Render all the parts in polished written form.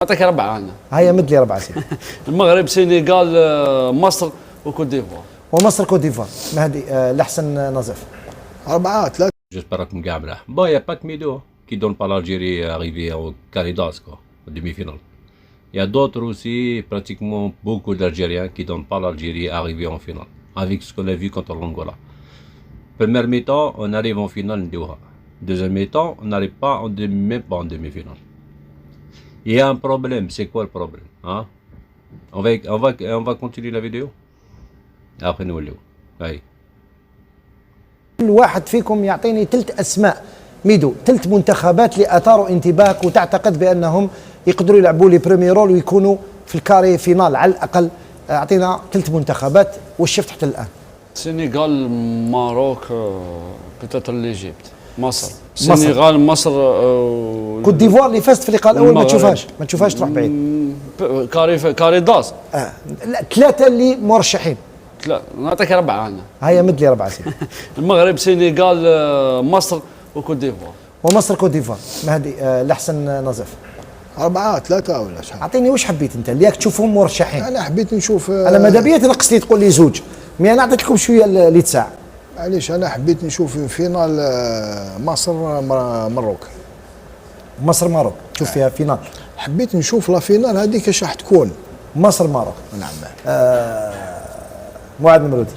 نعطيك 4 أنا. هيا مد لي 4 سيدي. المغرب، سينيغال، مصر وكوت ديفوار. ومصر كوت ديفوار. مهدي لحسن نظيف. 4-3. J'espère راكم كاع ملاح. Bon, y a pas que Mido qui donne pas l'Algérie arriver au carré d'as, quoi, au demi-finale. Il y a d'autres aussi, pratiquement beaucoup d'Algériens qui donnent pas l'Algérie arriver en finale, avec ce qu'on a vu contre l'Angola. Première mi-temps, on arrive en finale, Ndouha. Deuxième mi-temps, on n'arrive pas, même pas en demi-finale. Il y a un problème, c'est quoi le problème, hein? On va continuer la vidéo. Après nous, allez. كل واحد فيكم يعطيني 3 أسماء ميدو، 3 منتخبات اللي أثاروا انتباهك وتعتقد بأنهم يقدروا يلعبوا لي بريمي رول ويكونوا في الكاري فينال على الأقل. أعطينا 3 منتخبات واش شفت حتى الآن؟ سينيغال، ماروك، بيتاتر ليجيبت. مصر. سينيغال، مصر، كوت ديفوار اللي فازت في اللقاء الأول ما تشوفهاش تروح بعيد. كاري داس. لا 3 اللي مرشحين. لا نعطيك 4 أنا. هيا مد لي 4 سيدي. المغرب، سينيغال، مصر وكوت ديفوار. ومصر كوت ديفوار. مهدي لحسن نظيف. 4-3 ولا شحال؟ اعطيني واش حبيت انت اللي تشوفهم مرشحين. انا حبيت نشوف انا ماذا بيا تنقص لي تقول لي زوج، مي انا عطيت لكم شويه اللي تساع. معليش انا حبيت نشوف فينال مصر مروك. مصر ماروك تشوف فيها فينال؟ حبيت نشوف لا فينال هذيك اش راح تكون. مصر ماروك. نعم. معاذ المرودي.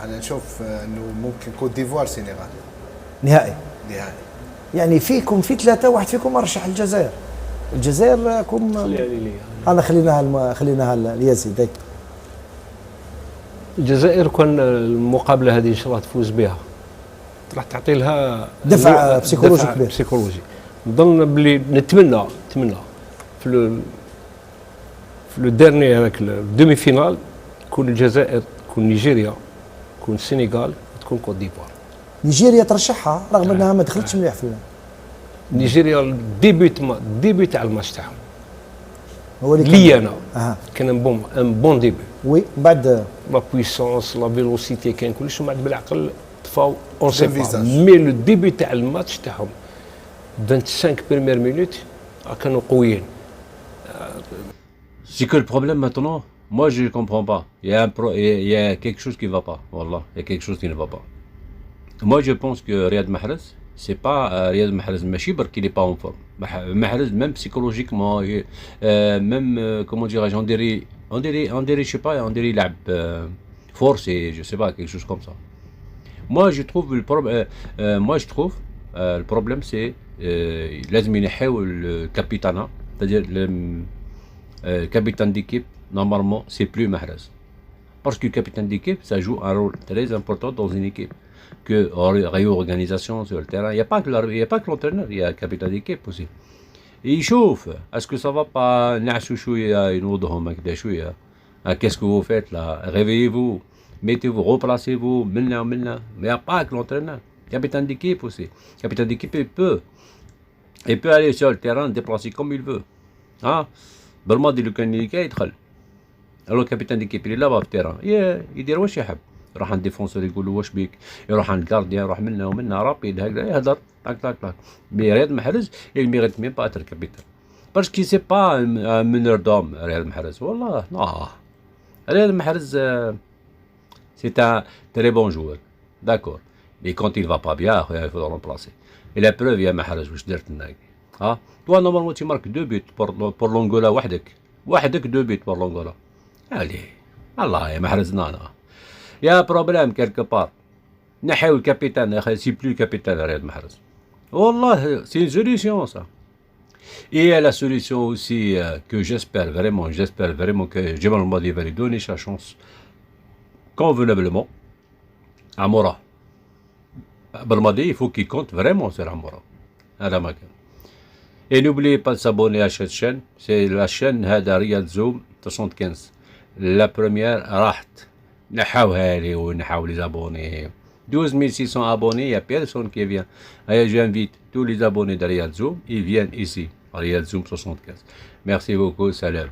انا نشوف انه ممكن كوت ديفوار سينيغال نهائي. يعني فيكم في 3 واحد فيكم مرشح الجزائر. الجزائر راكم انا خليناها ليزيد. الجزائر كان المقابله هذه ان شاء الله تفوز بها راح تعطي لها دفع بسيكولوجي كبير. بسيكولوجي. نظن بلي نتمنى في لو ديرني هذاك الدومي فينال تكون الجزائر، تكون نيجيريا، تكون السنغال، تكون كوت ديفوار. نيجيريا ترشحها رغم انها ما دخلتش مليح في نيجيريا الديبي تاع الماتش تاعهم هو اللي لي انا كان ان بون ديبي. وي من بعد لا بويسونس لا فيلوسيتي كان كلش، ومن بعد بالعقل طفاو اون سي با. مي لو ديبي تاع الماتش تاعهم 25 بريمير مينوت كانوا قويين. C'est que le problème maintenant, moi je ne comprends pas. Il y a quelque chose qui ne va pas. Wallah, il y a quelque chose qui ne va pas. Moi je pense que Riyad Mahrez, c'est pas Riyad Mahrez Machi parce qu'il n'est pas en forme. Mahrez, même psychologiquement, même, comment dirais-je, on dirait, je sais pas, on dirait lab force et je sais pas, quelque chose comme ça. Moi je trouve le problème c'est لازم ينحيوا الكابيتانا, c'est-à-dire le capitaine d'équipe, normalement, c'est plus Mahrez. Parce que le capitaine d'équipe, ça joue un rôle très important dans une équipe. Que réorganisation sur le terrain, il n'y a pas que l'entraîneur, il y a le capitaine d'équipe aussi. Et il chauffe. Est-ce que ça va pas? Qu'est-ce que vous faites là? Réveillez-vous, mettez-vous, replacez-vous, maintenant. Mais il n'y a pas que l'entraîneur. Le capitaine d'équipe aussi. Le capitaine d'équipe, il peut aller sur le terrain, déplacer comme il veut. Hein? بالماضي لو كان اللي يدخل لو كابيتان ديكيب اللي لابا في التيران يدير واش يحب، يروح عند ديفونسور يقول له واش بيك، يروح عند الكارديان يروح منا ومنا رابيد هكذا يهدر طاك. مي رياض محرز il mérite même pas être capitaine parce que c'est pas un meneur d'homme. رياض محرز والله non. رياض محرز c'est un très bon joueur d'accord, mais quand il va pas bien il faut le remplacer. Et la preuve يا محرز واش درت لنا ها. Toi, normalement, tu marques 2 buts pour l'Angola, وحدك 2 buts pour l'Angola. Allez, Allah, يا محرز نانا. Il y a un problème quelque part. نحيو الكابيتان, c'est plus le capitaine Riyad Mahrez. Wallah, c'est une solution ça. Et il y a la solution aussi que j'espère vraiment que Djemal Madi va lui donner sa chance convenablement à Mora. Belmadi, il faut qu'il compte vraiment sur Amora. À la maquette. Et n'oubliez pas de s'abonner à cette chaîne, c'est la chaîne هذا ريال زوم 75. La première راحت نحاوها لي ونحاو les abonnés. 12600 abonnés, il n'y a personne qui vient. Allez, j'invite tous les abonnés de Riyad Zoom, ils viennent ici, à Riyad Zoom 75. Merci beaucoup, salam.